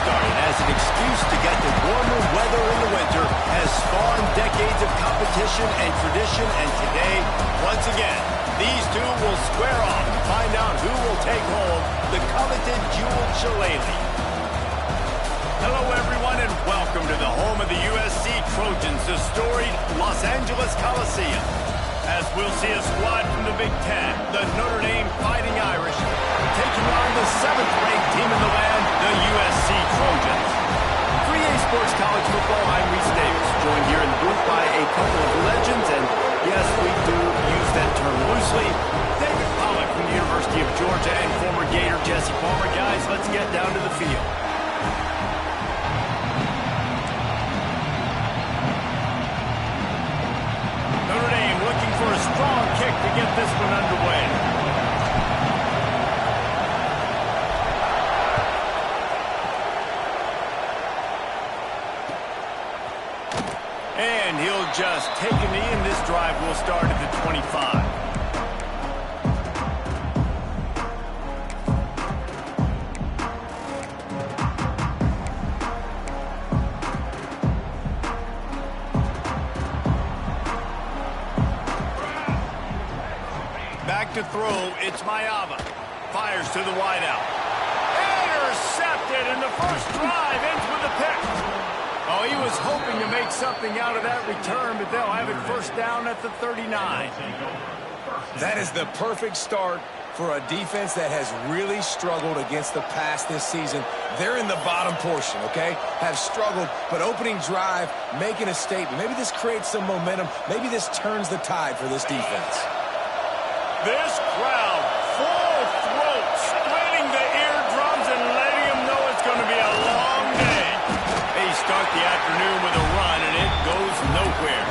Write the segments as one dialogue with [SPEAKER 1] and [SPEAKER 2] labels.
[SPEAKER 1] started as an excuse to get the warmer weather in the winter has spawned decades of competition and tradition, and today, once again, these two will square off to find out who will take home the coveted jeweled shillelagh. Hello, everyone, and welcome to the home of the USC Trojans, the storied Los Angeles Coliseum. As we'll see a squad from the Big Ten, the Notre Dame Fighting Irish, taking on the 7th-ranked team in the land, the USC Trojans. 3A Sports College Football, I'm Reese Davis, joined here in the booth by a couple of legends, and yes, we do use that term loosely. David Pollack from the University of Georgia and former Gator Jesse Palmer. Guys, let's get down to the field. Notre Dame looking for a strong kick to get this one underway. And he'll just take a knee, and this drive will start at the 25. Back to throw, it's Mayava. Fires to the wideout. Intercepted, and the first drive ends with a pick. Oh, he was hoping to make something out of that return, but they'll have it first down at the 39.
[SPEAKER 2] That is the perfect start for a defense that has really struggled against the pass this season. They're in the bottom portion, okay? Have struggled, but opening drive, making a statement. Maybe this creates some momentum. Maybe this turns the tide for this defense.
[SPEAKER 1] This crowd, full throat, splitting the eardrums and letting them know it's going to be a long day. They start the afternoon with a run, and it goes nowhere.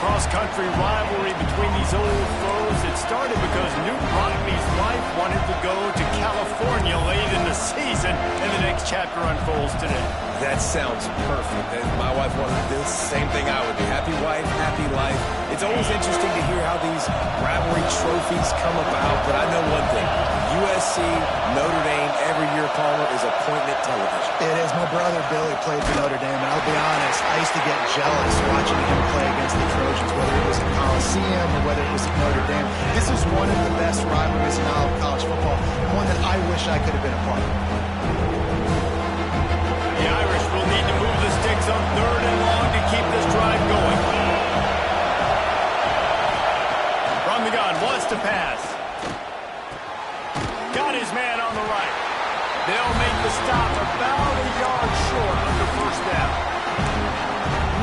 [SPEAKER 1] Cross-country rivalry between these old foes. It started because Newt Rockne's wife wanted to go to California late in the season, and the next chapter unfolds today.
[SPEAKER 2] That sounds perfect. My wife wanted to do the same thing I would do. Happy wife, happy life. It's always interesting to hear how these rivalry trophies come about, but I know one thing. USC, Notre Dame, every year, Palmer, is appointment television.
[SPEAKER 3] It is. My brother Billy played for Notre Dame, and I'll be honest, I used to get jealous watching him play against the Trojans, whether it was at Coliseum or whether it was at Notre Dame. This is one of the best rivalries in all of college football, and one that I wish I could have been a part of.
[SPEAKER 1] The Irish will need to move the sticks on 3rd and long to keep this drive going. From the gun, wants to pass. Got his man on the right. They'll make the stop about a yard short of the first down.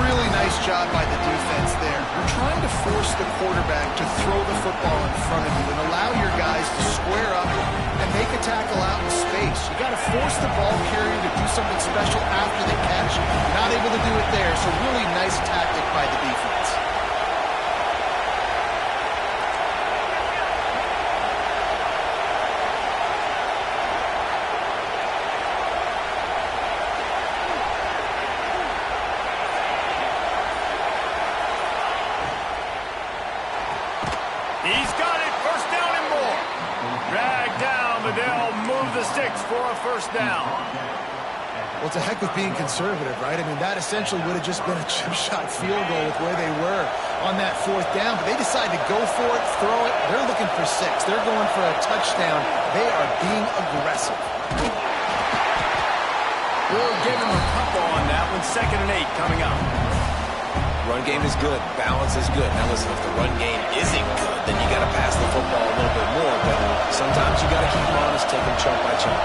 [SPEAKER 3] Really nice job by the defense there. We're trying to force the quarterback to throw the football in front of you and allow your guys to square up and make a tackle out in space. You got to force the ball carrier to do something special after the catch. Not able to do it there, so really nice tactic by the defense.
[SPEAKER 1] He's got it, first down and more. Dragged down, but they'll move the sticks for a first down.
[SPEAKER 3] Well, it's a heck of being conservative, right? I mean, that essentially would have just been a chip shot field goal with where they were on that 4th down, but they decided to go for it, throw it. They're looking for 6. They're going for a touchdown. They are being aggressive.
[SPEAKER 1] We'll give him a couple on that one. 2nd and 8 coming up.
[SPEAKER 2] Run game is good. Balance is good. Now listen, if the run game isn't good, then you got to pass the football a little bit more. But sometimes you got to keep them honest, take them chunk by chunk.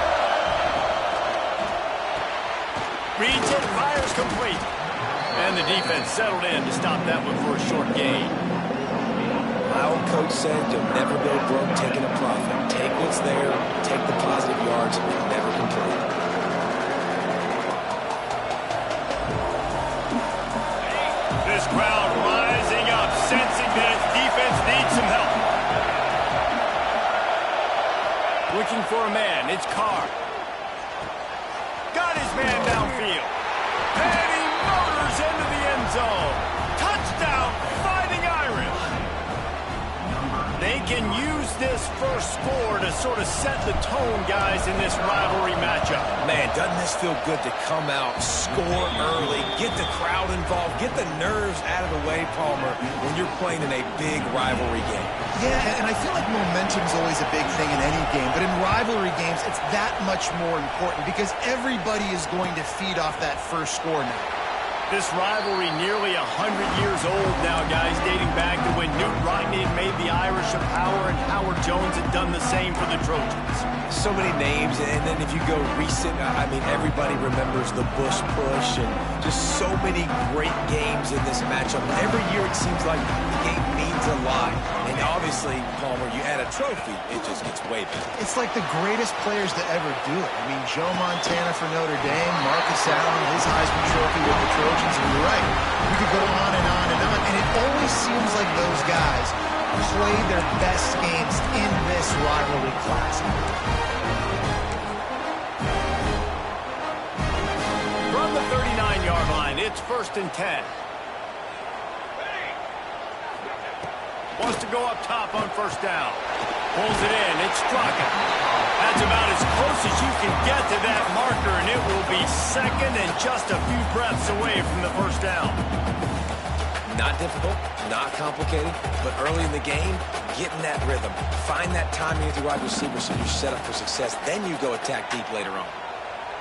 [SPEAKER 1] Reads it, fires complete. And the defense settled in to stop that one for a short gain.
[SPEAKER 2] My old coach said you'll never go broke taking a profit. Take what's there, take the positive yards, and never complain.
[SPEAKER 1] This crowd rising up, sensing that its defense needs some help. Looking for a man, it's Carr. Got his man downfield. And he motors into the end zone. Touchdown, Fighting Irish. They can use this first score to sort of set the tone, guys, in this rivalry matchup?
[SPEAKER 2] Man, doesn't this feel good to come out, score early, get the crowd involved, get the nerves out of the way, Palmer, when you're playing in a big rivalry game?
[SPEAKER 3] Yeah, and I feel like momentum's always a big thing in any game, but in rivalry games, it's that much more important because everybody is going to feed off that first score now.
[SPEAKER 1] This rivalry nearly 100 years old now, guys, dating back to when Newt Rockne had made the Irish a power and Howard Jones had done the same for the Trojans.
[SPEAKER 2] So many names, and then if you go recent, I mean, everybody remembers the Bush push and just so many great games in this matchup. Every year it seems like the game means a lot. And obviously, Palmer, you add a trophy, it just gets way better.
[SPEAKER 3] It's like the greatest players to ever do it. I mean, Joe Montana for Notre Dame, Marcus Allen, his Heisman Trophy with the Trojans, and you're right. We could go on and on and on, and it always seems like those guys play their best games in this rivalry classic.
[SPEAKER 1] From the 39-yard line, it's 1st and 10. Wants to go up top on 1st down. Pulls it in. It's Straka. That's about as close as you can get to that marker, and it will be 2nd and just a few breaths away from the 1st down.
[SPEAKER 2] Not difficult, not complicated, but early in the game, get in that rhythm. Find that timing with your wide receiver so you're set up for success. Then you go attack deep later on.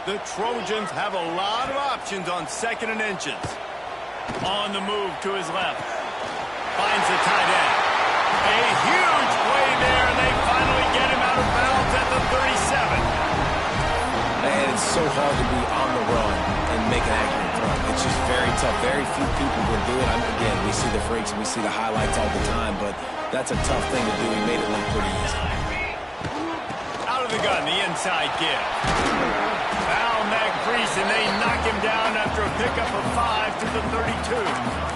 [SPEAKER 1] The Trojans have a lot of options on 2nd and inches. On the move to his left. Finds the tight end. A huge play there, and they finally get him out of bounds at the 37.
[SPEAKER 2] Man, it's so hard to be on the run and make an accurate throw. It's just very tough. Very few people can do it. Again, we see the freaks and we see the highlights all the time, but that's a tough thing to do. He made it look pretty easy.
[SPEAKER 1] Out of the gun, the inside give. Found that crease, and they knock him down after a pickup of 5 to the 32.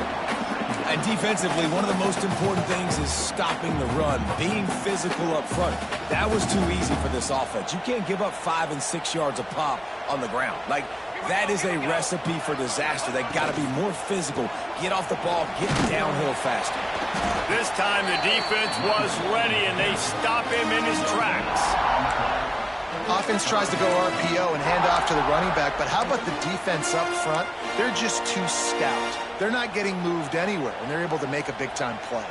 [SPEAKER 2] And defensively, one of the most important things is stopping the run, being physical up front. That was too easy for this offense. You can't give up 5 and 6 yards a pop on the ground. Like, that is a recipe for disaster. They got to be more physical, get off the ball, get downhill faster.
[SPEAKER 1] This time the defense was ready, and they stop him in his tracks.
[SPEAKER 3] Offense tries to go RPO and hand off to the running back, but how about the defense up front? They're just too stout. They're not getting moved anywhere, and they're able to make a big-time play.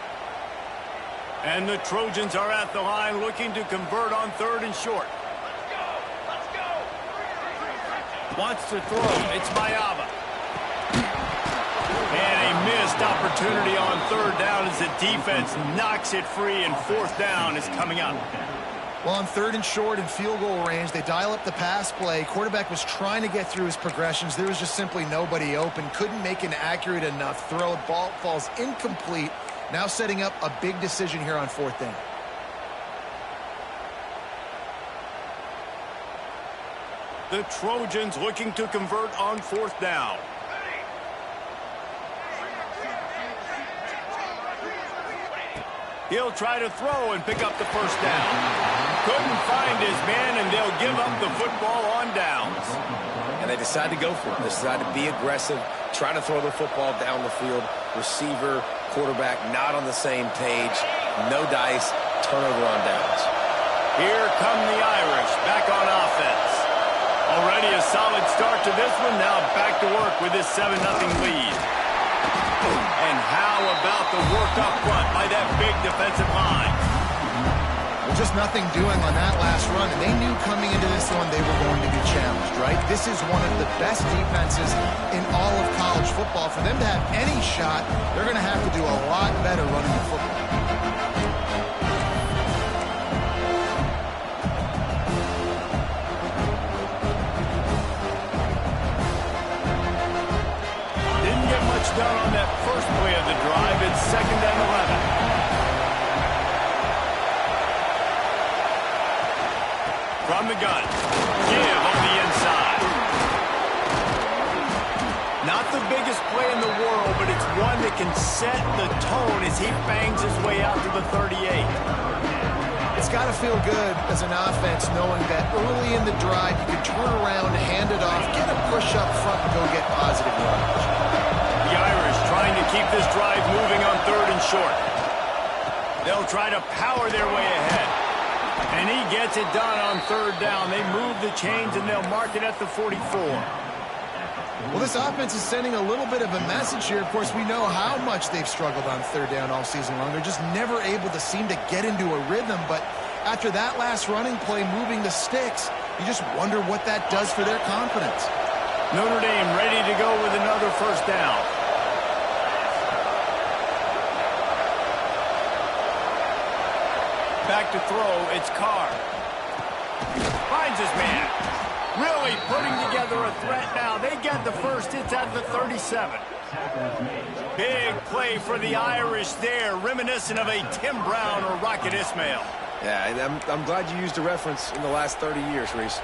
[SPEAKER 1] And the Trojans are at the line looking to convert on 3rd and short. Let's go. Wants to throw. It's Mayava. And a missed opportunity on 3rd down as the defense knocks it free, and 4th down is coming up.
[SPEAKER 3] Well, on 3rd and short and field goal range, they dial up the pass play. Quarterback was trying to get through his progressions. There was just simply nobody open. Couldn't make an accurate enough throw. Ball falls incomplete. Now setting up a big decision here on 4th down.
[SPEAKER 1] The Trojans looking to convert on 4th down. He'll try to throw and pick up the 1st down. Couldn't find his man, and they'll give up the football on downs.
[SPEAKER 2] And they decide to go for it. They decide to be aggressive, try to throw the football down the field. Receiver, quarterback, not on the same page. No dice, turnover on downs.
[SPEAKER 1] Here come the Irish, back on offense. Already a solid start to this one, now back to work with this 7-0 lead. And how about the work up front by that big defensive line?
[SPEAKER 3] Well, just nothing doing on that last run, and they knew coming into this one they were going to be challenged, right? This is one of the best defenses in all of college football. For them to have any shot, they're going to have to do a lot better running the football.
[SPEAKER 1] Done on that first play of the drive. It's 2nd and 11. From the gun. Give on the inside. Not the biggest play in the world, but it's one that can set the tone as he bangs his way out to the 38.
[SPEAKER 3] It's got to feel good as an offense knowing that early in the drive you can turn around, hand it off, get a push up front, and go get positive yardage.
[SPEAKER 1] The Irish trying to keep this drive moving on 3rd and short. They'll try to power their way ahead. And he gets it done on third down. They move the chains, and they'll mark it at the 44.
[SPEAKER 3] Well, this offense is sending a little bit of a message here. Of course, we know how much they've struggled on third down all season long. They're just never able to seem to get into a rhythm. But after that last running play, moving the sticks, you just wonder what that does for their confidence.
[SPEAKER 1] Notre Dame ready to go with another first down. Back to throw, it's Carr. Finds his man. Really putting together a threat now. They get the first. It's at the 37. Big play for the Irish there, reminiscent of a Tim Brown or Rocket Ismail.
[SPEAKER 2] Yeah, and I'm glad you used a reference in the last 30 years, Reese.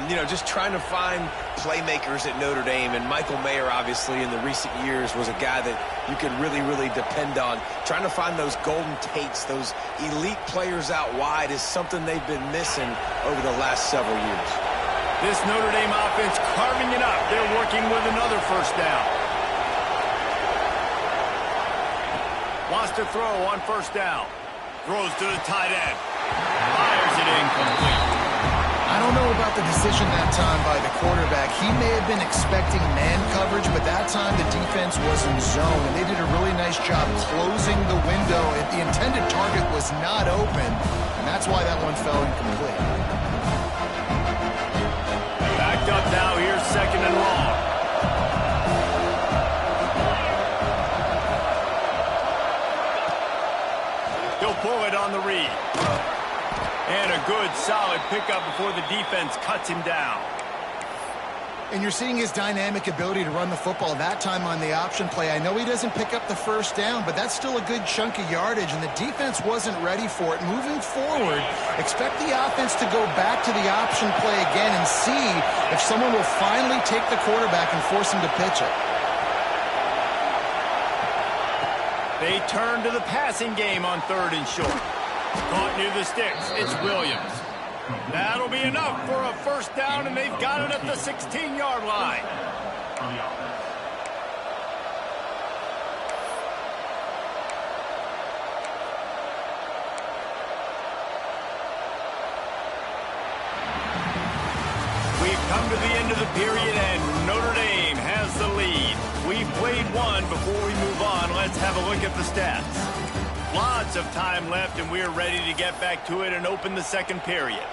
[SPEAKER 2] You know, just trying to find playmakers at Notre Dame, and Michael Mayer, obviously, in the recent years was a guy that you could really, really depend on. Trying to find those golden Tates, those elite players out wide is something they've been missing over the last several years.
[SPEAKER 1] This Notre Dame offense carving it up. They're working with another first down. Wants to throw on first down. Throws to the tight end. Fires it incomplete.
[SPEAKER 3] I don't know about the decision that time by the quarterback. He may have been expecting man coverage, but that time the defense was in zone, and they did a really nice job closing the window. The intended target was not open, and that's why that one fell incomplete.
[SPEAKER 1] Backed up now. Here's second and long. He'll pull it on the read. And a good, solid pickup before the defense cuts him down.
[SPEAKER 3] And you're seeing his dynamic ability to run the football that time on the option play. I know he doesn't pick up the first down, but that's still a good chunk of yardage, and the defense wasn't ready for it. Moving forward, expect the offense to go back to the option play again and see if someone will finally take the quarterback and force him to pitch it.
[SPEAKER 1] They turn to the passing game on third and short. Caught near the sticks. It's Williams. That'll be enough for a first down, and they've got it at the 16-yard line. We've come to the end of the period, and Notre Dame has the lead. We've played one. Before we move on, let's have a look at the stats. Lots of time left, and we're ready to get back to it and open the second period.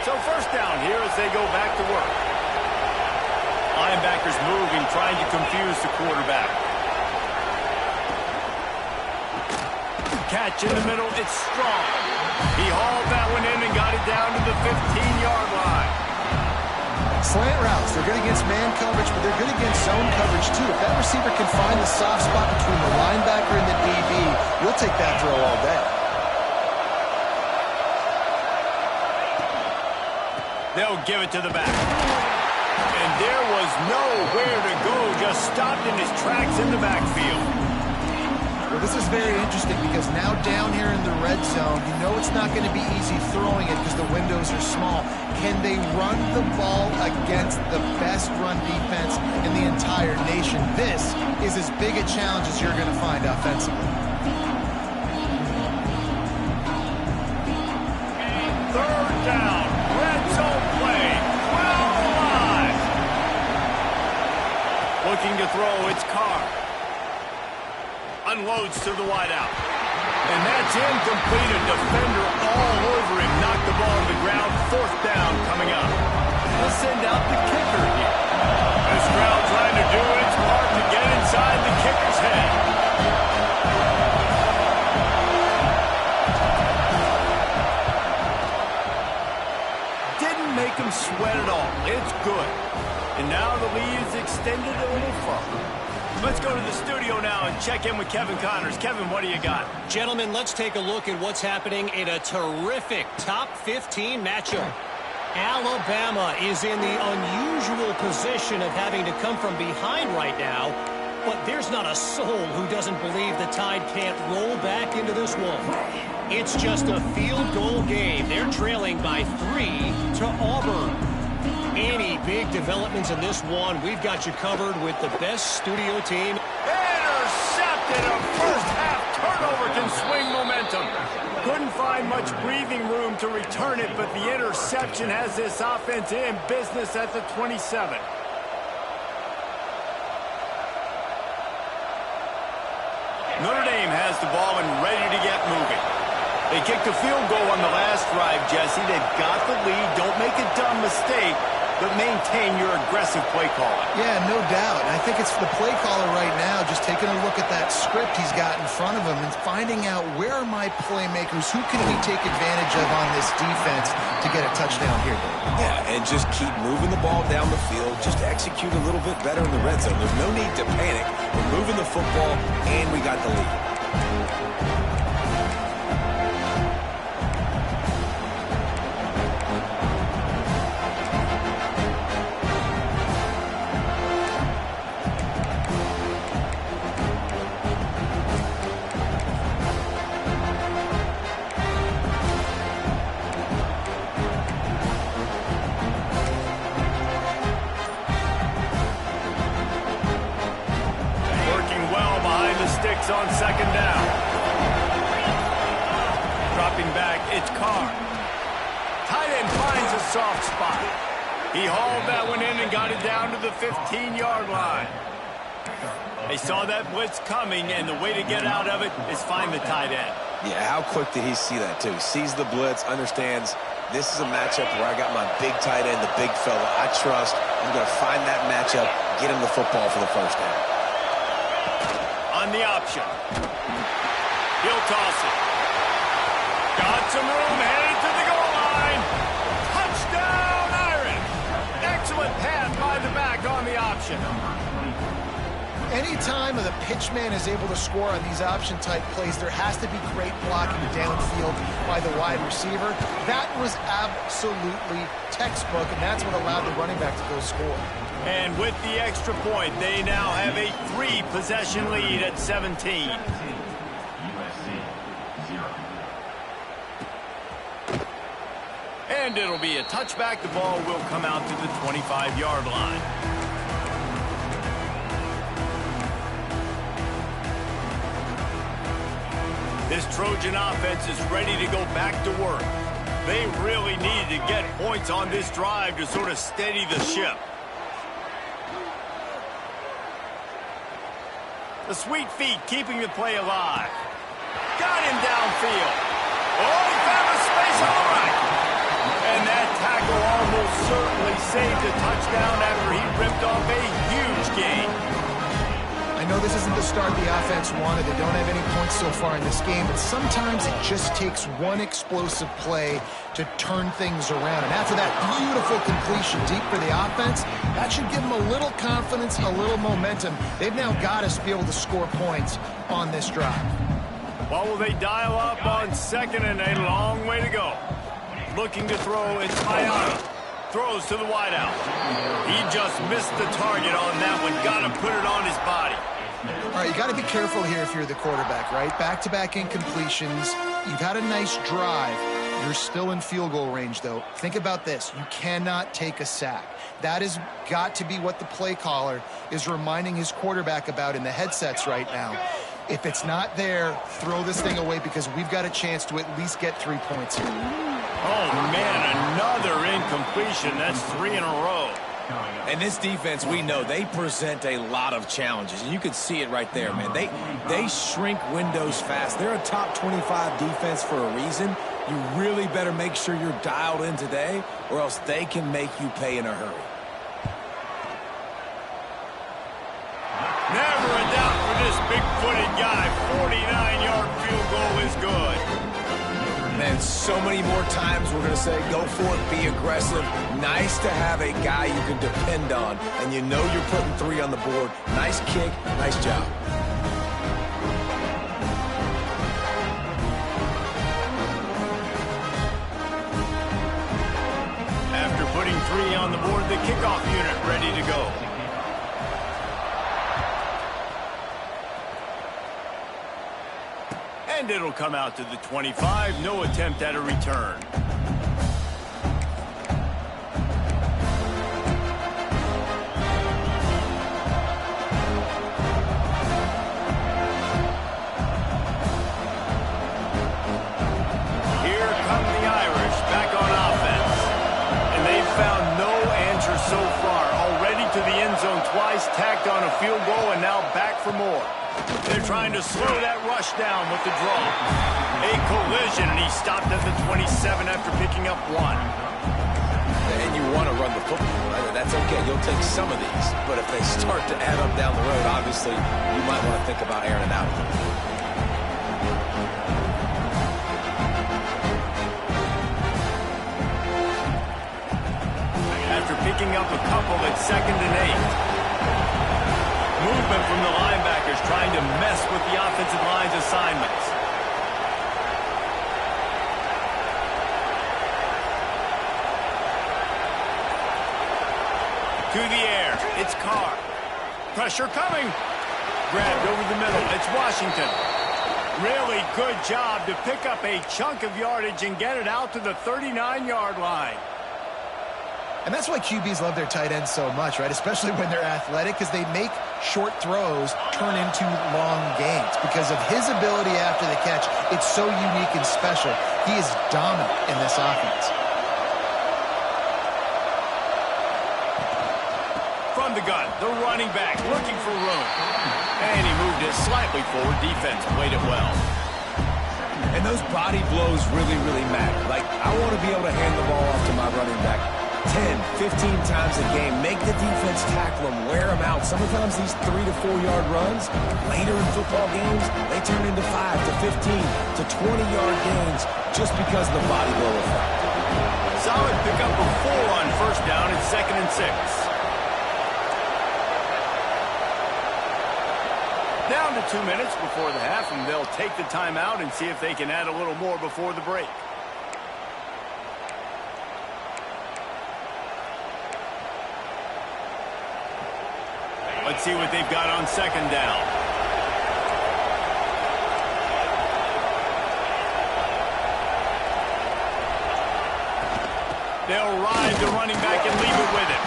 [SPEAKER 1] So first down here as they go back to work. Linebackers moving, trying to confuse the quarterback. Catch in the middle, it's strong. He hauled that one in and got it down to the 15-yard line.
[SPEAKER 3] Slant routes, they're good against man coverage, but they're good against zone coverage too. If that receiver can find the soft spot between the linebacker and the DB, you'll take that throw all day.
[SPEAKER 1] They'll give it to the back. And there was nowhere to go, just stopped in his tracks in the backfield.
[SPEAKER 3] Well, this is very interesting because now down here in the red zone, you know it's not going to be easy throwing it because the windows are small. Can they run the ball against the best run defense in the entire nation? This is as big a challenge as you're going to find offensively.
[SPEAKER 1] Third down, red zone play, 12 alive. Looking to throw, it's Carr. Unloads to the wideout. And that's incomplete. A defender all over him. Knocked the ball on the ground. Fourth down coming up. They'll send out the kicker here. This crowd trying to do its part to get inside the kicker's head. Didn't make him sweat at all. It's good. And now the lead is extended a little further. Let's go to the studio now and check in with Kevin Connors. Kevin, what do you got?
[SPEAKER 4] Gentlemen, let's take a look at what's happening in a terrific top 15 matchup. Alabama is in the unusual position of having to come from behind right now, but there's not a soul who doesn't believe the Tide can't roll back into this one. It's just a field goal game. They're trailing by 3 to Auburn. Any big developments in this one, we've got you covered with the best studio team.
[SPEAKER 1] Intercepted! intercepted. A first-half turnover can swing momentum. Couldn't find much breathing room to return it, but the interception has this offense in business at the 27. Notre Dame has the ball and ready to get moving. They kicked a field goal on the last drive, Jesse. They've got the lead. Don't make a dumb mistake, but maintain your aggressive play calling.
[SPEAKER 3] Yeah, no doubt. And I think it's the play caller right now just taking a look at that script he's got in front of him and finding out where are my playmakers, who can he take advantage of on this defense to get a touchdown here, Dave.
[SPEAKER 2] Yeah, and just keep moving the ball down the field. Just execute a little bit better in the red zone. There's no need to panic. We're moving the football, and we got the lead.
[SPEAKER 1] On second down. Dropping back, it's Carr. Tight end finds a soft spot. He hauled that one in and got it down to the 15-yard line. They saw that blitz coming, and the way to get out of it is find the tight end.
[SPEAKER 2] Yeah, how quick did he see that, too? He sees the blitz, understands this is a matchup where I got my big tight end, the big fella I trust. I'm going to find that matchup, get him the football for the first down.
[SPEAKER 1] On the option. He'll toss it. Got some room, headed to the goal line. Touchdown, Irish. Excellent pass by the back on the option.
[SPEAKER 3] Anytime the pitchman is able to score on these option-type plays, there has to be great blocking downfield by the wide receiver. That was absolutely textbook, and that's what allowed the running back to go score.
[SPEAKER 1] And with the extra point, they now have a 3-possession lead at 17. And it'll be a touchback. The ball will come out to the 25-yard line. This Trojan offense is ready to go back to work. They really needed to get points on this drive to sort of steady the ship. The sweet feet keeping the play alive. Got him downfield. Oh, he found a space, all right. And that tackle almost certainly saved a touchdown after he ripped off a huge gain.
[SPEAKER 3] I know this isn't the start the offense wanted. They don't have any points so far in this game, but sometimes it just takes one explosive play to turn things around. And after that beautiful completion deep for the offense, that should give them a little confidence, a little momentum. They've now got to be able to score points on this drive.
[SPEAKER 1] Well, will they dial up on second and a long way to go? Looking to throw, it's Mayana. Throws to the wideout. He just missed the target on that one. Got to put it on his body.
[SPEAKER 3] All right, you got to be careful here if you're the quarterback, right? Back-to-back incompletions. You've had a nice drive. You're still in field goal range, though. Think about this. You cannot take a sack. That has got to be what the play caller is reminding his quarterback about in the headsets right now. If it's not there, throw this thing away because we've got a chance to at least get 3 points here.
[SPEAKER 1] Oh, man, another incompletion. That's 3 in a row.
[SPEAKER 2] And this defense, we know, they present a lot of challenges. And you can see it right there, man. They shrink windows fast. They're a top 25 defense for a reason. You really better make sure you're dialed in today, or else they can make you pay in a hurry.
[SPEAKER 1] Never a doubt for this big-footed guy. 49-yard field goal is good.
[SPEAKER 2] Man, so many more times we're going to say, go for it, be aggressive. Nice to have a guy you can depend on, and you know you're putting 3 on the board. Nice kick, nice job.
[SPEAKER 1] After putting 3 on the board, the kickoff unit ready to go. And it'll come out to the 25. No attempt at a return. connect on a field goal and now back for more. They're trying to slow that rush down with the draw. A collision, and he stopped at the 27 after picking up 1.
[SPEAKER 2] And you want to run the football, right? That's okay. You'll take some of these. But if they start to add up down the road, obviously, you might want to think about airing it out a little bit.
[SPEAKER 1] After picking up a couple at 2nd and 8. Movement from the linebackers trying to mess with the offensive line's assignments. To the air. It's Carr. Pressure coming. Grabbed over the middle. It's Washington. Really good job to pick up a chunk of yardage and get it out to the 39-yard line.
[SPEAKER 3] And that's why QBs love their tight ends so much, right? Especially when they're athletic, because they make short throws turn into long gains. Because of his ability after the catch, it's so unique and special. He is dominant in this offense.
[SPEAKER 1] From the gun, the running back looking for room. And he moved it slightly forward. Defense played it well.
[SPEAKER 2] And those body blows really, really matter. Like, I want to be able to hand the ball off to my running back 10, 15 times a game. Make the defense tackle them, wear them out. Sometimes these 3 to 4 yard runs, later in football games, they turn into 5 to 15 to 20-yard gains just because of the body blow effect.
[SPEAKER 1] Solid pickup of 4 on first down at 2nd and 6. Down to 2 minutes before the half, and they'll take the timeout and see if they can add a little more before the break. Let's see what they've got on 2nd down. They'll ride the running back and leave it with him.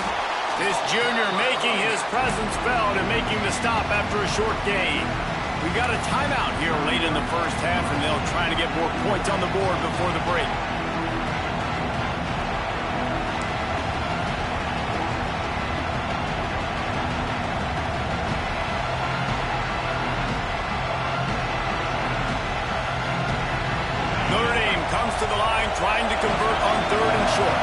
[SPEAKER 1] This junior making his presence felt and making the stop after a short gain. We got a timeout here late in the first half, and they'll try to get more points on the board before the break. Notre Dame comes to the line trying to convert on 3rd and short.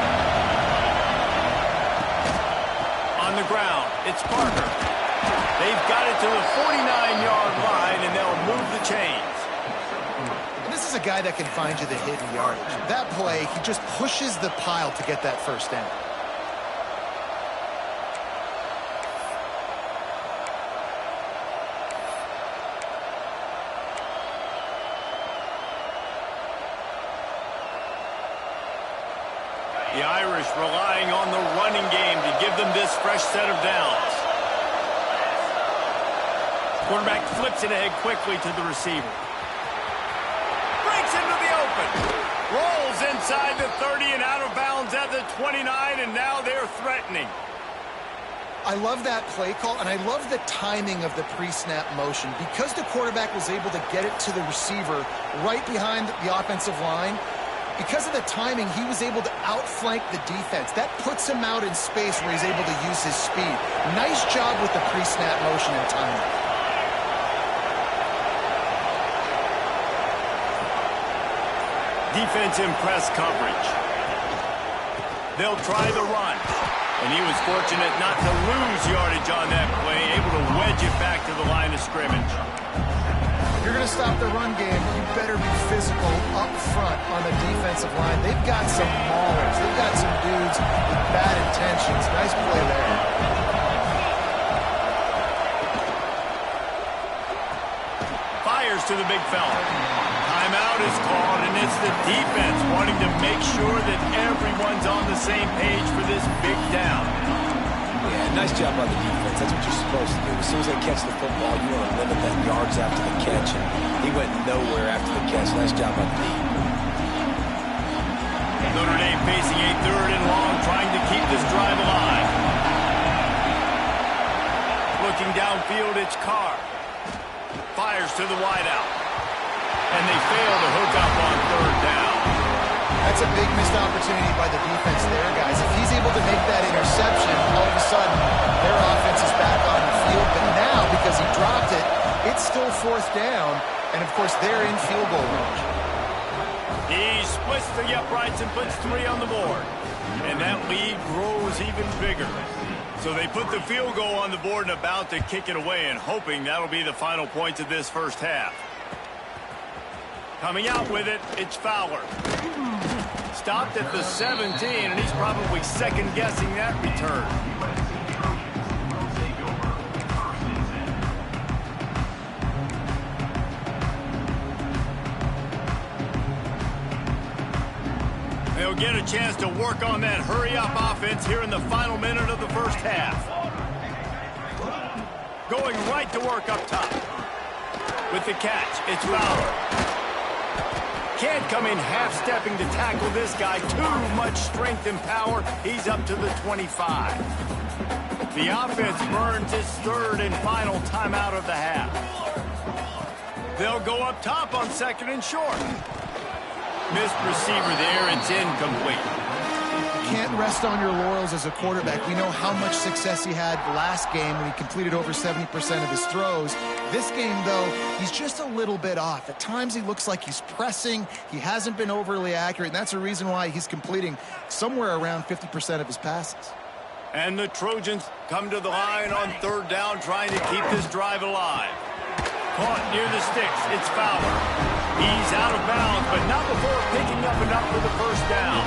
[SPEAKER 1] On the ground, it's Parker. They've got it to the 49-yard line, and they'll move the chains.
[SPEAKER 3] And this is a guy that can find you the hidden yardage. That play, he just pushes the pile to get that first down.
[SPEAKER 1] The Irish relying on the running game to give them this fresh set of downs. Quarterback flips it ahead quickly to the receiver. Breaks into the open. Rolls inside the 30 and out of bounds at the 29, and now they're threatening.
[SPEAKER 3] I love that play call, and I love the timing of the pre-snap motion. Because the quarterback was able to get it to the receiver right behind the offensive line, because of the timing, he was able to outflank the defense. That puts him out in space where he's able to use his speed. Nice job with the pre-snap motion and timing.
[SPEAKER 1] Defense in press coverage. They'll try the run. And he was fortunate not to lose yardage on that play, able to wedge it back to the line of scrimmage.
[SPEAKER 3] If you're going to stop the run game, you better be physical up front on the defensive line. They've got some maulers. They've got some dudes with bad intentions. Nice play there.
[SPEAKER 1] Fires to the big fella. Timeout is called, and it's the defense wanting to make sure that everyone's on the same page for this big down.
[SPEAKER 2] Yeah, nice job by the defense. That's what you're supposed to do. As soon as they catch the football, you want to limit that yards after the catch, and he went nowhere after the catch. Nice job by the defense.
[SPEAKER 1] Notre Dame facing a 3rd and long, trying to keep this drive alive. Looking downfield, it's Carr. Fires to the wideout. And they fail to hook up on 3rd down.
[SPEAKER 3] That's a big missed opportunity by the defense there, guys. If he's able to make that interception, all of a sudden, their offense is back on the field it's still fourth down, and, of course, they're in field goal range.
[SPEAKER 1] He splits the uprights and puts 3 on the board. And that lead grows even bigger. So they put the field goal on the board and about to kick it away and hoping that'll be the final points of this first half. Coming out with it, it's Fowler. Stopped at the 17, and he's probably second-guessing that return. They'll get a chance to work on that hurry-up offense here in the final minute of the first half. Going right to work up top. With the catch, it's Fowler. Can't come in half-stepping to tackle this guy. Too much strength and power. He's up to the 25. The offense burns its third and final timeout of the half. They'll go up top on second and short. Missed receiver there. It's incomplete.
[SPEAKER 3] Can't rest on your laurels as a quarterback. We know how much success he had last game when he completed over 70% of his throws. This game, though, he's just a little bit off. At times, he looks like he's pressing. He hasn't been overly accurate, and that's a reason why he's completing somewhere around 50% of his passes.
[SPEAKER 1] And the Trojans come to the line on third down, trying to keep this drive alive. Caught near the sticks. It's Fowler. He's out of bounds, but not before picking up enough for the first down.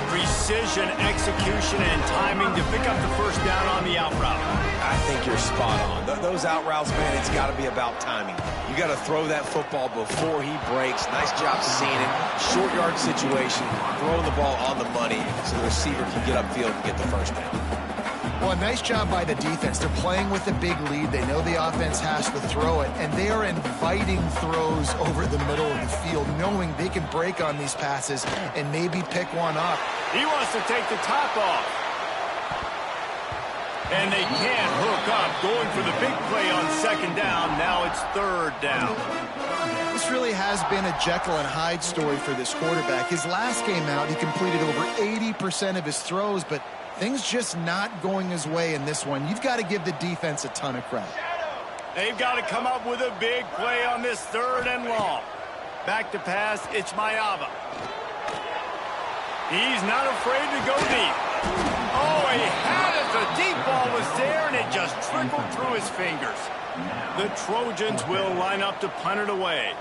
[SPEAKER 1] Precision, execution, and timing to pick up the first down on the out route.
[SPEAKER 2] I think you're spot on. Those out routes, man, it's got to be about timing. You got to throw that football before he breaks. Nice job seeing it. Short yard situation, throwing the ball on the money so the receiver can get upfield and get the first down.
[SPEAKER 3] Well, nice job by the defense. They're playing with a big lead. They know the offense has to throw it, and they are inviting throws over the middle of the field, knowing they can break on these passes and maybe pick one up.
[SPEAKER 1] He wants to take the top off. And they can't hook up. Going for the big play on second down. Now it's third down.
[SPEAKER 3] This really has been a Jekyll and Hyde story for this quarterback. His last game out, he completed over 80% of his throws, but things just not going his way in this one. You've got to give the defense a ton of credit.
[SPEAKER 1] They've got to come up with a big play on this third and long. Back to pass, it's Mayava. He's not afraid to go deep. Oh, he had it. The deep ball was there, and it just trickled through his fingers. The Trojans will line up to punt it away.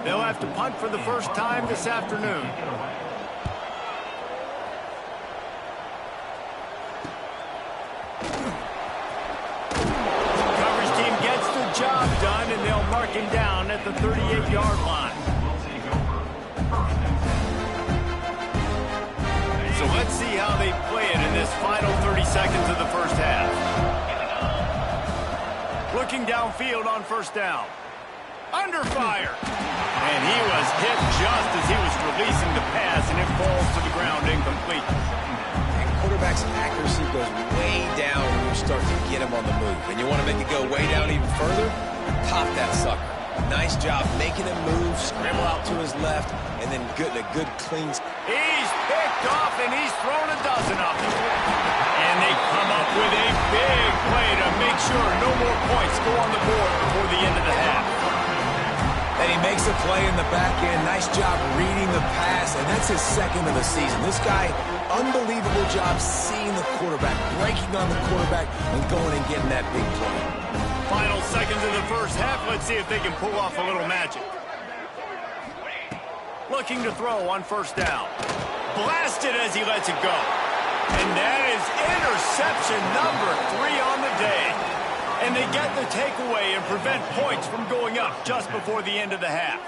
[SPEAKER 1] They'll have to punt for the first time this afternoon. Coverage team gets the job done, and they'll mark him down at the 38-yard line. So let's see how they play it in this final 30 seconds of the first half. Looking downfield on first down. Under fire. And he was hit just as he was releasing the pass, and it falls to the ground incomplete.
[SPEAKER 2] And quarterback's accuracy goes way down when you start to get him on the move. And you want to make it go way down even further? Pop that sucker. Nice job making him move, scramble out to his left, and then a good clean.
[SPEAKER 1] He's picked off, and he's thrown a dozen of them. And they come up with a big play to make sure no more points go on the board before the end of the half.
[SPEAKER 2] And he makes a play in the back end. Nice job reading the pass, and that's his second of the season. This guy, unbelievable job seeing the quarterback, breaking on the quarterback, and going and getting that big play.
[SPEAKER 1] Final seconds of the first half. Let's see if they can pull off a little magic. Looking to throw on first down. Blasted as he lets it go. And that is interception number 3 on the day. And they get the takeaway and prevent points from going up just before the end of the half.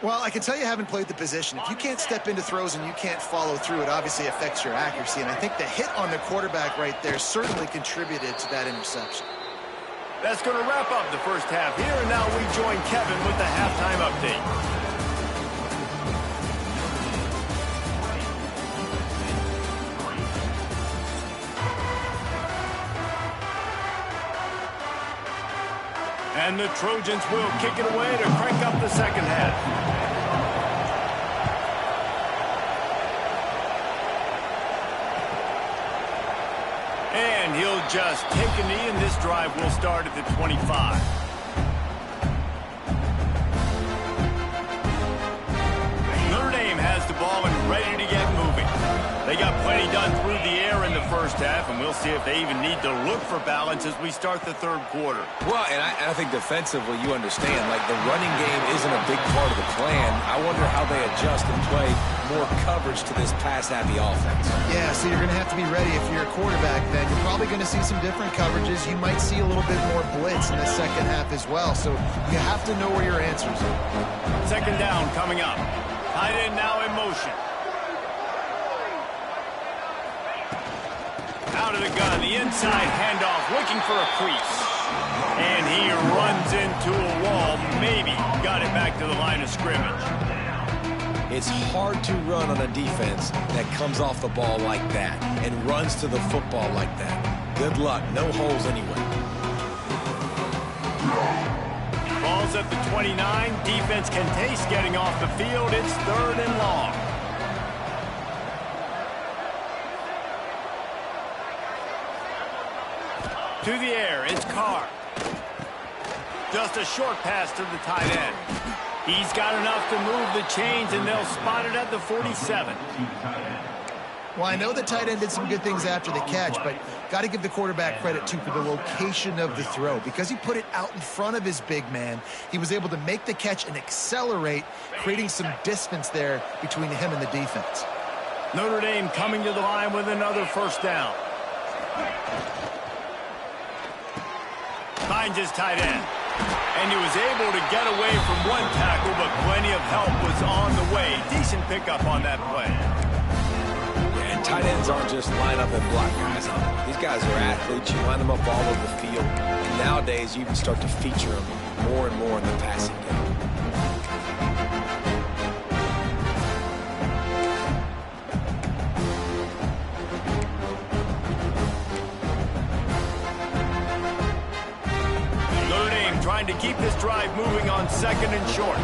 [SPEAKER 3] Well, I can tell you haven't played the position. If you can't step into throws and you can't follow through, it obviously affects your accuracy. And I think the hit on the quarterback right there certainly contributed to that interception.
[SPEAKER 1] That's going to wrap up the first half here. And now we join Kevin with the halftime update. And the Trojans will kick it away to crank up the second half. And he'll just take a knee, and this drive will start at the 25. They got plenty done through the air in the first half, and we'll see if they even need to look for balance as we start the third quarter.
[SPEAKER 2] Well, and I think defensively, you understand, like the running game isn't a big part of the plan. I wonder how they adjust and play more coverage to this pass-happy offense.
[SPEAKER 3] Yeah, so you're going to have to be ready if you're a quarterback then. You're probably going to see some different coverages. You might see a little bit more blitz in the second half as well. So you have to know where your answers are.
[SPEAKER 1] Second down coming up. Tight end now in motion. Out of the gun, the inside handoff, looking for a crease. And he runs into a wall, maybe got it back to the line of scrimmage.
[SPEAKER 2] It's hard to run on a defense that comes off the ball like that and runs to the football like that. Good luck, no holes anyway.
[SPEAKER 1] Ball's at the 29, defense can taste getting off the field, it's third and long. To the air, it's Carr. Just a short pass to the tight end. He's got enough to move the chains, and they'll spot it at the 47.
[SPEAKER 3] Well, I know the tight end did some good things after the catch, but got to give the quarterback credit, too, for the location of the throw. Because he put it out in front of his big man, he was able to make the catch and accelerate, creating some distance there between him and the defense.
[SPEAKER 1] Notre Dame coming to the line with another first down. Finds his tight end. And he was able to get away from one tackle, but plenty of help was on the way. Decent pickup on that play.
[SPEAKER 2] Yeah, and tight ends aren't just line up and block guys. These guys are athletes. You line them up all over the field. And nowadays, you even start to feature them more and more in the passing game.
[SPEAKER 1] Trying to keep this drive moving on second and short.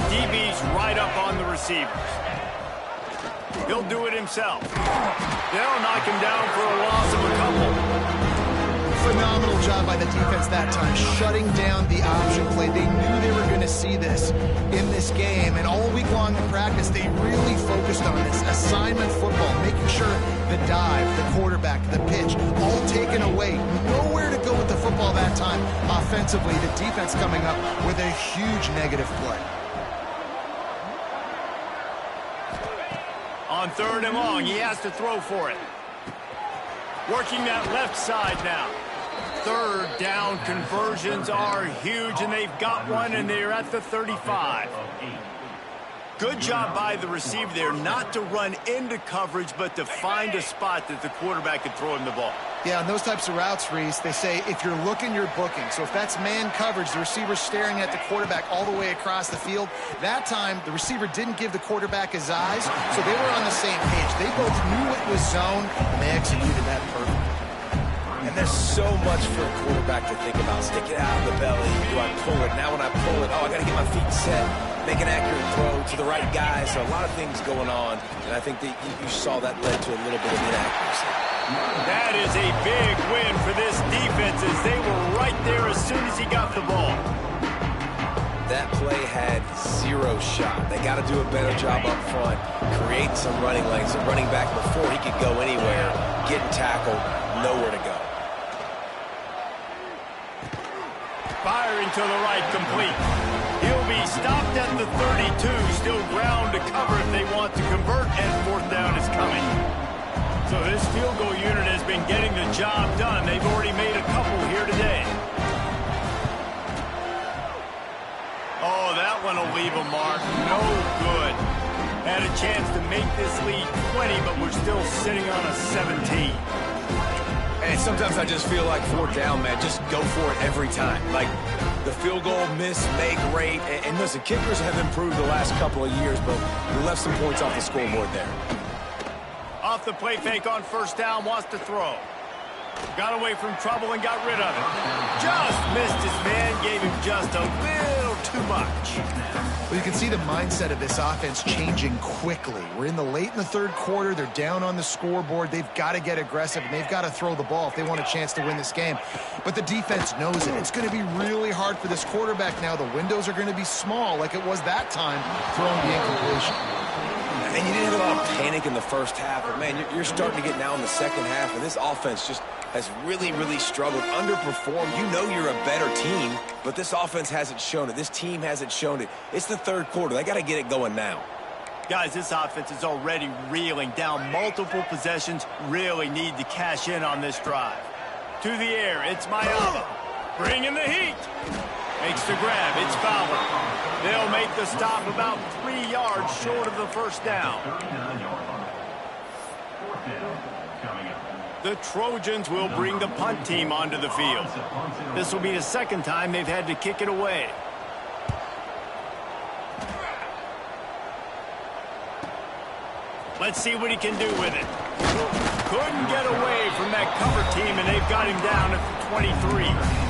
[SPEAKER 1] DB's right up on the receivers. He'll do it himself. They'll knock him down for a loss of a couple.
[SPEAKER 3] Phenomenal job by the defense that time, shutting down the option play. They knew they were going to see this in this game, and all week long in practice, they really focused on this assignment football, making sure the dive, the quarterback, the pitch, all taken away. Nowhere to go with the football that time. Offensively, the defense coming up with a huge negative play.
[SPEAKER 1] On third and long, he has to throw for it. Working that left side now. Third down conversions are huge, and they've got one, and they're at the 35. Good job by the receiver there not to run into coverage, but to find a spot that the quarterback can throw him the ball.
[SPEAKER 3] Yeah, on those types of routes, Reese, they say if you're looking, you're booking. So if that's man coverage, the receiver's staring at the quarterback all the way across the field. That time, the receiver didn't give the quarterback his eyes, so they were on the same page. They both knew it was zone, and they executed that perfectly.
[SPEAKER 2] And there's so much for a quarterback to think about. Stick it out of the belly. Do I pull it? Now when I pull it, I got to get my feet set. Make an accurate throw to the right guy. So a lot of things going on. And I think that you saw that led to a little bit of inaccuracy.
[SPEAKER 1] That is a big win for this defense as they were right there as soon as he got the ball.
[SPEAKER 2] That play had zero shot. They got to do a better job up front, create some running lanes. The running back before he could go anywhere, getting tackled, nowhere to go.
[SPEAKER 1] Firing to the right, complete. He'll be stopped at the 32. Still ground to cover if they want to convert, and fourth down is coming. So this field goal unit has been getting the job done. They've already made a couple here today. Oh, that one will leave a mark. No good. Had a chance to make this lead 20, but we're still sitting on a 17.
[SPEAKER 2] And sometimes I just feel like fourth down, man, just go for it every time. Like the field goal, miss, make, rate. And listen, kickers have improved the last couple of years, but we left some points off the scoreboard there.
[SPEAKER 1] Off the play fake on first down, wants to throw. Got away from trouble and got rid of it. Just missed his man, gave him just a little too much.
[SPEAKER 3] Well, you can see the mindset of this offense changing quickly. We're in the third quarter. They're down on the scoreboard. They've got to get aggressive, and they've got to throw the ball if they want a chance to win this game. But the defense knows it. It's going to be really hard for this quarterback now. The windows are going to be small like it was that time throwing the incompletion.
[SPEAKER 2] And you didn't have a lot of panic in the first half, but, man, you're starting to get now in the second half, and this offense just has really, really struggled, underperformed. You know you're a better team, but this offense hasn't shown it. This team hasn't shown it. It's the third quarter. They got to get it going now.
[SPEAKER 1] Guys, this offense is already reeling down multiple possessions. Really need to cash in on this drive. To the air, it's Mayama. Bringing the heat. Makes the grab. It's Fowler. They'll make the stop about 3 yards short of the first down. The Trojans will bring the punt team onto the field. This will be the second time they've had to kick it away. Let's see what he can do with it. Couldn't get away from that cover team, and they've got him down at the 23.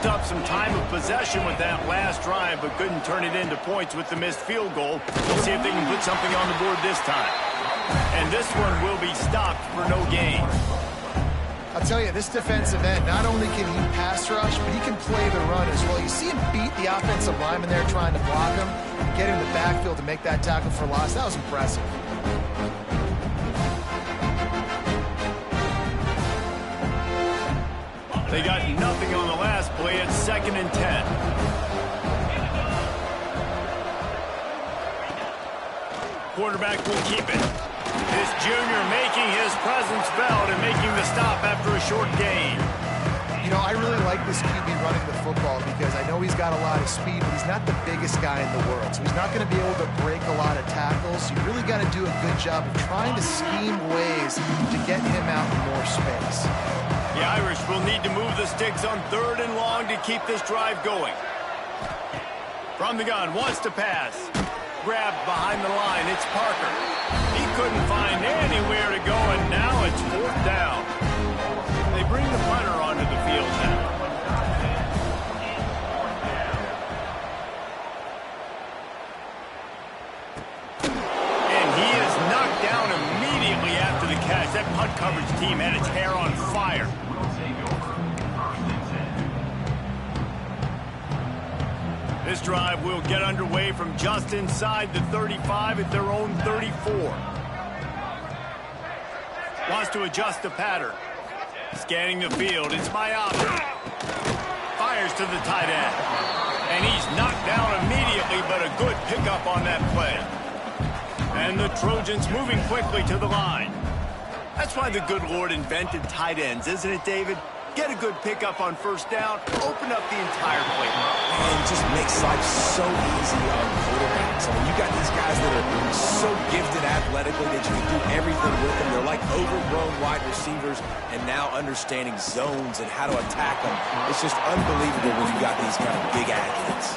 [SPEAKER 1] Up some time of possession with that last drive, but couldn't turn it into points with the missed field goal. We'll see if they can put something on the board this time. And this one will be stopped for no gain.
[SPEAKER 3] I'll tell you, this defensive end, not only can he pass rush, but he can play the run as well. You see him beat the offensive lineman there trying to block him, get him in the backfield to make that tackle for loss. That was impressive.
[SPEAKER 1] They got nothing on the last play. It's 2nd and 10. Quarterback will keep it. This junior making his presence felt and making the stop after a short gain.
[SPEAKER 3] You know, I really like this QB running the football because I know he's got a lot of speed, but he's not the biggest guy in the world. So he's not going to be able to break a lot of tackles. You really got to do a good job of trying to scheme ways to get him out in more space.
[SPEAKER 1] The Irish will need to move the sticks on 3rd and long to keep this drive going. From the gun, wants to pass. Grabbed behind the line, it's Parker. He couldn't find anywhere to go, and now it's 4th down. They bring the punter onto the field now. And he is knocked down immediately after the catch. That punt coverage team had its hair on fire. This drive will get underway from just inside the 35 at their own 34. Wants to adjust the pattern. Scanning the field, it's Mayama. Fires to the tight end. And he's knocked down immediately, but a good pickup on that play. And the Trojans moving quickly to the line. That's why the good Lord invented tight ends, isn't it, David? Get a good pickup on 1st down, open up the entire play.
[SPEAKER 2] And just makes life so easy on quarterbacks. I mean, you got these guys that are so gifted athletically that you can do everything with them. They're like overgrown wide receivers, and now understanding zones and how to attack them. It's just unbelievable when you got these kind of big athletes.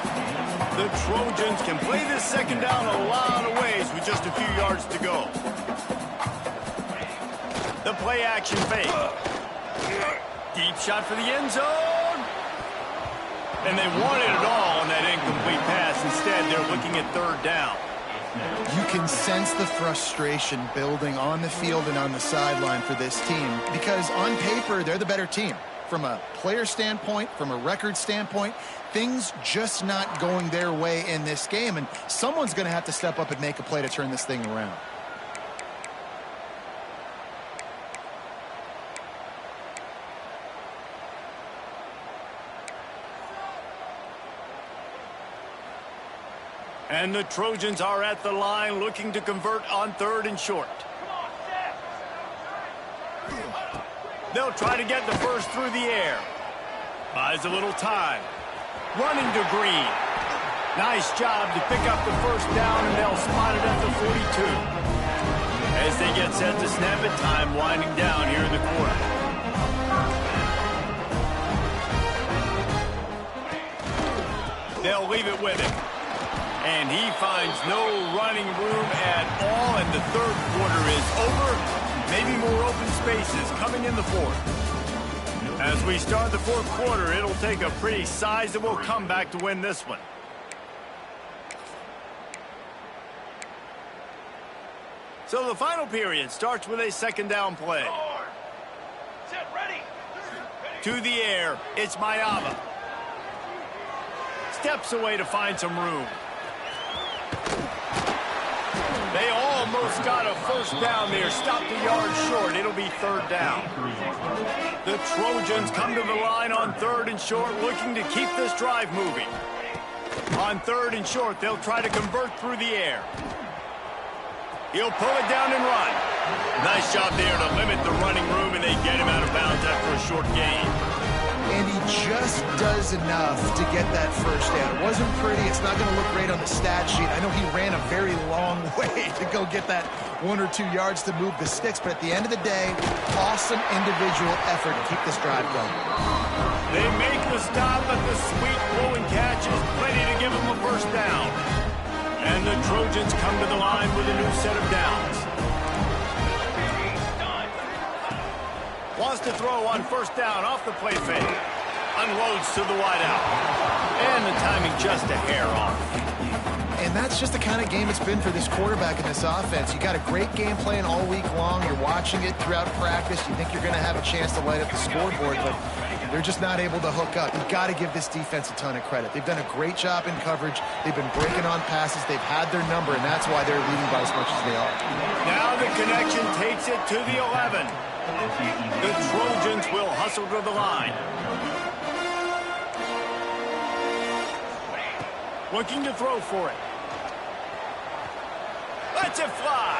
[SPEAKER 1] The Trojans can play this 2nd down a lot of ways with just a few yards to go. The play action fake. Deep shot for the end zone. And they wanted it all on that incomplete pass. Instead, they're looking at 3rd down.
[SPEAKER 3] You can sense the frustration building on the field and on the sideline for this team because on paper, they're the better team. From a player standpoint, from a record standpoint, things just not going their way in this game. And someone's going to have to step up and make a play to turn this thing around.
[SPEAKER 1] And the Trojans are at the line looking to convert on 3rd and short. They'll try to get the first through the air. Buys a little time. Running to Green. Nice job to pick up the 1st down, and they'll spot it at the 42. As they get set to snap it, time winding down here in the quarter. They'll leave it with him. And he finds no running room at all, and the 3rd quarter is over. Maybe more open spaces coming in the 4th. As we start the 4th quarter, it'll take a pretty sizable comeback to win this one. So the final period starts with a second down play.
[SPEAKER 5] Set, ready.
[SPEAKER 1] To the air, it's Mayava. Steps away to find some room. They almost got a first down there. Stopped a yard short. It'll be third down. The Trojans come to the line on third and short, looking to keep this drive moving. On third and short, they'll try to convert through the air. He'll pull it down and run. Nice job there to limit the running room, and they get him out of bounds after a short gain.
[SPEAKER 3] And he just does enough to get that first down. It wasn't pretty. It's not going to look great on the stat sheet. I know he ran a very long way to go get that 1 or 2 yards to move the sticks, but at the end of the day, awesome individual effort to keep this drive going.
[SPEAKER 1] They make the stop, but the sweet blowing catch is plenty to give them a first down. And the Trojans come to the line with a new set of downs. Wants to throw on first down off the play fake. Unloads to the wideout. And the timing just a hair off.
[SPEAKER 3] And that's just the kind of game it's been for this quarterback in this offense. You got a great game plan all week long. You're watching it throughout practice. You think you're going to have a chance to light up the scoreboard, but they're just not able to hook up. You've got to give this defense a ton of credit. They've done a great job in coverage. They've been breaking on passes. They've had their number, and that's why they're leading by as much as they are.
[SPEAKER 1] Now the connection takes it to the 11. The Trojans will hustle to the line. Looking to throw for it. Lets it fly.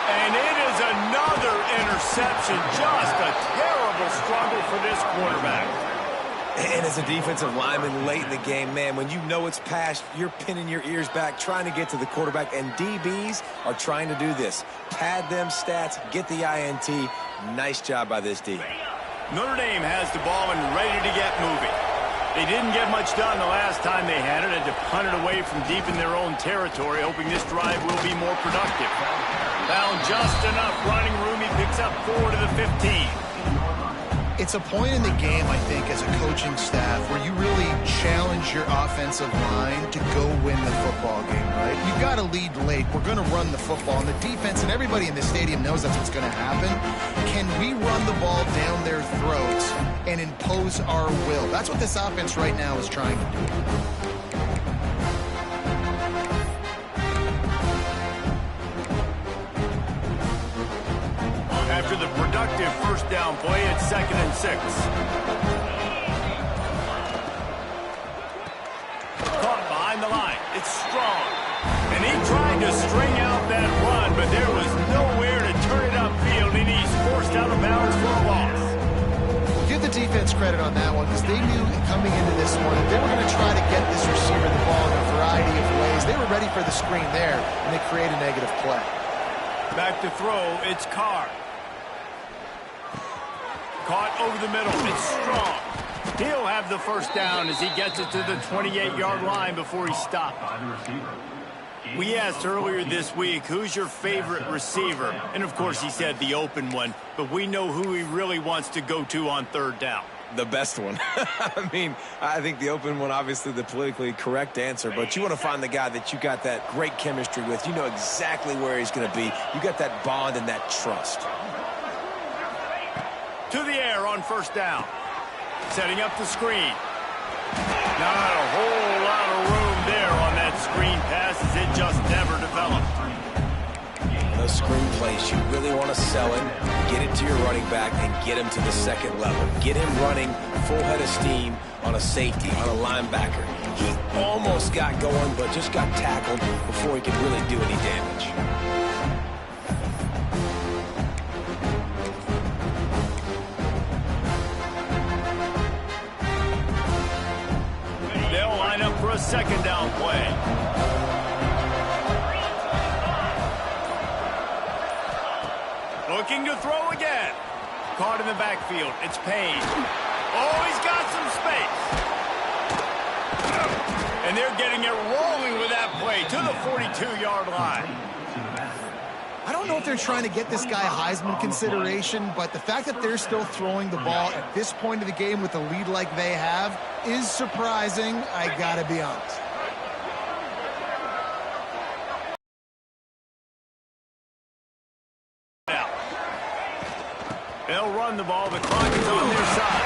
[SPEAKER 1] And it is another interception. Just a terrible struggle for this quarterback.
[SPEAKER 2] And as a defensive lineman late in the game, man, when you know it's past, you're pinning your ears back, trying to get to the quarterback, and DBs are trying to do this. Pad them stats, get the INT. Nice job by this D.
[SPEAKER 1] Notre Dame has the ball and ready to get moving. They didn't get much done the last time they had it, and to punt it away from deep in their own territory, hoping this drive will be more productive. Found just enough running room. He picks up 4 to the 15.
[SPEAKER 3] It's a point in the game, I think, as a coaching staff where you really challenge your offensive line to go win the football game, right? You've got to lead late. We're going to run the football, and the defense and everybody in the stadium knows that's what's going to happen. Can we run the ball down their throats and impose our will? That's what this offense right now is trying to do.
[SPEAKER 1] After the productive first down play, it's 2nd and 6. Caught behind the line. It's strong. And he tried to string out that run, but there was nowhere to turn it upfield, and he's forced out of bounds for a loss.
[SPEAKER 3] We'll give the defense credit on that one because they knew coming into this one that they were going to try to get this receiver the ball in a variety of ways. They were ready for the screen there, and they create a negative play.
[SPEAKER 1] Back to throw, it's Carr. Caught over the middle. It's strong. He'll have the first down as he gets it to the 28-yard line before he stopped. We asked earlier this week, who's your favorite receiver? And, of course, he said the open one. But we know who he really wants to go to on third down.
[SPEAKER 2] The best one. I mean, I think the open one, obviously the politically correct answer, but you want to find the guy that you got that great chemistry with. You know exactly where he's going to be. You got that bond and that trust.
[SPEAKER 1] To the air on first down. Setting up the screen. Not a whole lot of room there on that screen pass as it just never developed.
[SPEAKER 2] Those screen plays, you really want to sell it, get it to your running back, and get him to the second level. Get him running full head of steam on a safety, on a linebacker. He almost got going, but just got tackled before he could really do any damage.
[SPEAKER 1] For a second down play. Looking to throw again. Caught in the backfield. It's Payne. Oh, he's got some space. And they're getting it rolling with that play to the 42-yard line.
[SPEAKER 3] I don't know if they're trying to get this guy Heisman consideration, but the fact that they're still throwing the ball at this point of the game with a lead like they have is surprising, I gotta be honest.
[SPEAKER 1] They'll run the ball. The clock is on their side.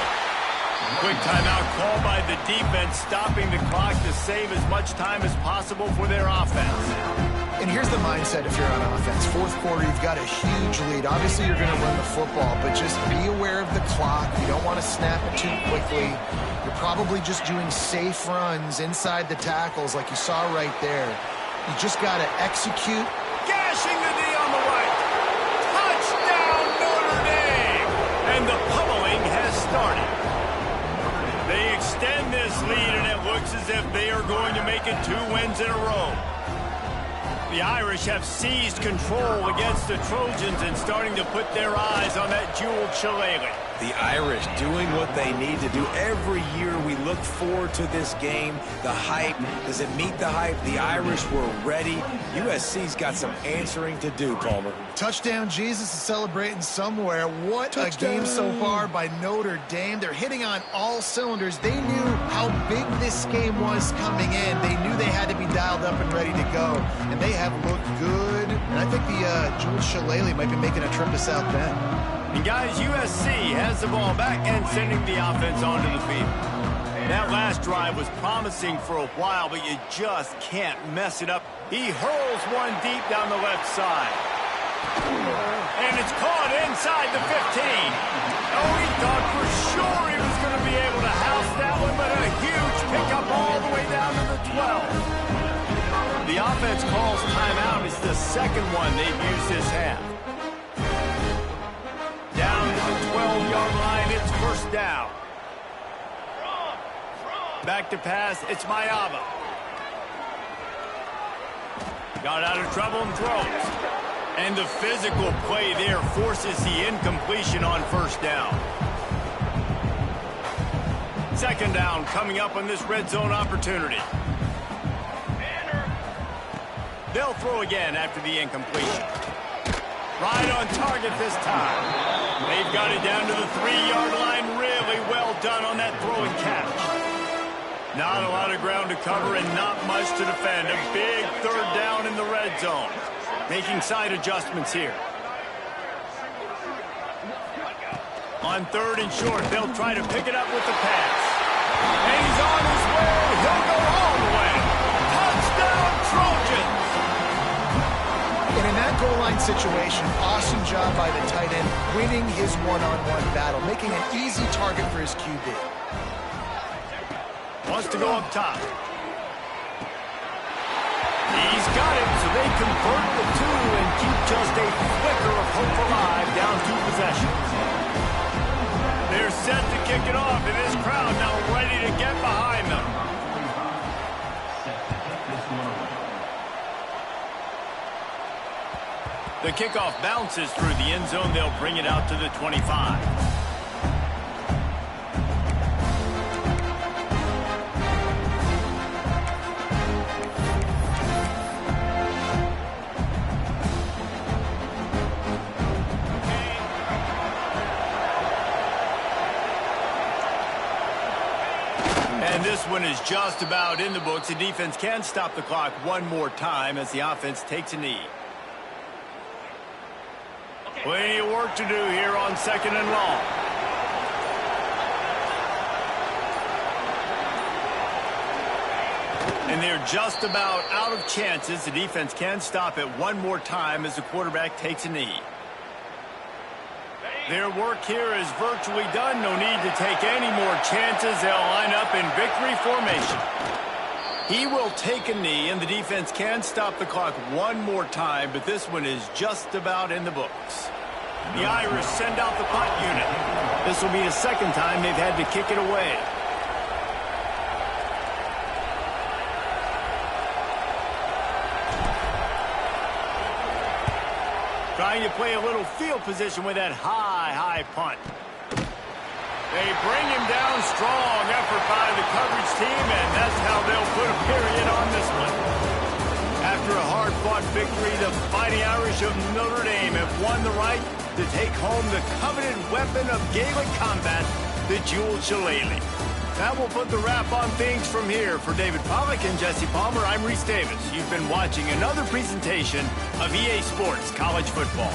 [SPEAKER 1] Quick timeout called by the defense, stopping the clock to save as much time as possible for their offense.
[SPEAKER 3] And here's the mindset if you're on offense. Fourth quarter, you've got a huge lead. Obviously, you're going to run the football, but just be aware of the clock. You don't want to snap it too quickly. You're probably just doing safe runs inside the tackles like you saw right there. You just got to execute.
[SPEAKER 1] Gashing the knee on the right. Touchdown, Notre Dame! And the pummeling has started. They extend this lead, and it looks as if they are going to make it 2 wins in a row. The Irish have seized control against the Trojans and starting to put their eyes on that jeweled shillelagh.
[SPEAKER 2] The Irish doing what they need to do. Every year we look forward to this game. The hype, does it meet the hype? The Irish were ready. USC's got some answering to do, Palmer.
[SPEAKER 3] Touchdown, Jesus is celebrating somewhere. What touchdown. A game so far by Notre Dame. They're hitting on all cylinders. They knew how big this game was coming in. They knew they had to be dialed up and ready to go. And they have looked good. And I think the jeweled shillelagh might be making a trip to South Bend.
[SPEAKER 1] And guys, USC has the ball back and sending the offense onto the field. That last drive was promising for a while, but you just can't mess it up. He hurls one deep down the left side. And it's caught inside the 15. Oh, he thought for sure he was going to be able to house that one, but a huge pickup all the way down to the 12. The offense calls timeout. It's the second one they've used this half. Down to the 12-yard line, it's first down. Back to pass, it's Mayava. Got out of trouble and throws. And the physical play there forces the incompletion on first down. Second down coming up on this red zone opportunity. They'll throw again after the incompletion. Right on target this time. They've got it down to the 3-yard line. Really well done on that throw and catch. Not a lot of ground to cover and not much to defend. A big third down in the red zone. Making side adjustments here. On third and short, they'll try to pick it up with the pass. And he's on his way. He'll go all the way. Touchdown, Trojans!
[SPEAKER 3] And in that goal line situation, awesome job by the tight end, winning his one-on-one battle, making an easy target for his QB.
[SPEAKER 1] Wants to go up top. He's got it, so they convert the 2 and keep just a flicker of hope alive down 2 possessions. They're set to kick it off, and this crowd now ready to get behind them. The kickoff bounces through the end zone. They'll bring it out to the 25. And this one is just about in the books. The defense can stop the clock one more time as the offense takes a knee. Plenty of work to do here on second and long. And they're just about out of chances. The defense can stop it one more time as the quarterback takes a knee. Their work here is virtually done. No need to take any more chances. They'll line up in victory formation. He will take a knee, and the defense can stop the clock one more time, but this one is just about in the books. The Irish send out the punt unit. This will be the second time they've had to kick it away. Trying to play a little field position with that high punt. They bring him down. Strong effort by the coverage team, and that's how they'll put a period on this one. After a hard-fought victory, the Fighting Irish of Notre Dame have won the right to take home the coveted weapon of Gaelic combat, the jeweled shillelagh. That will put the wrap on things from here. For David Pollack and Jesse Palmer, I'm Reese Davis. You've been watching another presentation of EA Sports College Football.